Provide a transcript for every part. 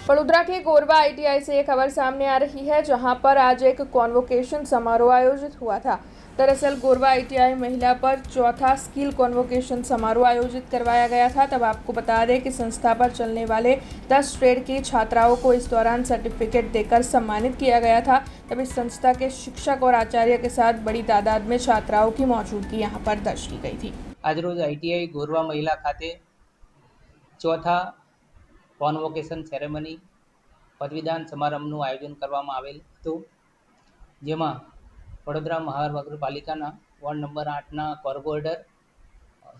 वडोदरा के कोरबा आईटीआई से एक खबर सामने आ रही है, जहां पर आज एक कॉन्वोकेशन समारोह आयोजित हुआ था। दरअसल कोरबा आईटीआई महिला पर चौथा स्किल कॉन्वोकेशन समारोह आयोजित करवाया गया था। तब आपको बता दें कि संस्था पर चलने वाले 10 ट्रेड की छात्राओं को इस दौरान सर्टिफिकेट देकर सम्मानित किया गया था। तब इस संस्था के शिक्षक और आचार्य के साथ बड़ी तादाद में छात्राओं की मौजूदगी यहाँ पर दर्ज की गई थी। आज रोज आईटीआई गोरवा महिला खाते चौथा કોન્વોકેશન સેરેમની પદવીદાન સમારંભનું આયોજન કરવામાં આવેલ હતું, જેમાં વડોદરા મહાનગરપાલિકાના ward number 8ના corporator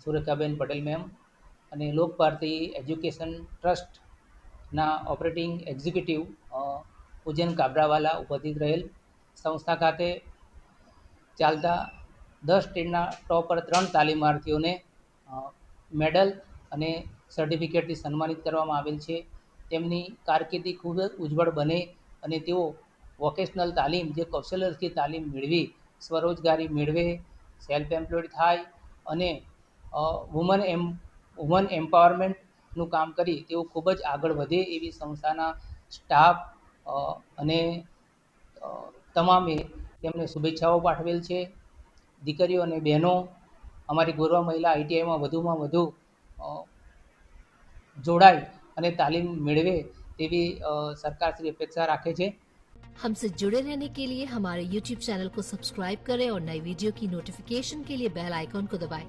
સુરેખાબેન Patel ma'am અને લોક ભારતી એજ્યુકેશન ટ્રસ્ટના ઓપરેટિંગ એક્ઝિક્યુટિવ પૂજન કાબરાવાલા ઉપસ્થિત રહેલ. સંસ્થા ખાતે ચાલતા 10 ટ્રેડના ટોપર 3 તાલીમાર્થીઓને મેડલ અને સર્ટિફિકેટથી સન્માનિત કરવામાં આવેલ છે. તેમની કારકિર્દી ખૂબ જ ઉજ્જવળ બને અને તેઓ વોકેશનલ તાલીમ, જે કૌશલ્યથી તાલીમ મેળવી સ્વરોજગારી મેળવે, સેલ્ફ એમ્પ્લોયડ થાય અને વુમન એમ્પાવરમેન્ટનું કામ કરી તેઓ ખૂબ જ આગળ વધે એવી સંસ્થાના સ્ટાફ અને તમામે તેમને શુભેચ્છાઓ પાઠવેલ છે. દીકરીઓ અને બહેનો અમારી ગોરવા મહિલા આઈટીઆઈમાં વધુમાં વધુ जोड़ाई અને તાલીમ મેળવે તેવી સરકારશ્રી અપેક્ષા રાખે છે. हमसे जुड़े रहने के लिए हमारे YouTube चैनल को सब्सक्राइब करें और नई वीडियो की नोटिफिकेशन के लिए बेल आइकॉन को दबाएं।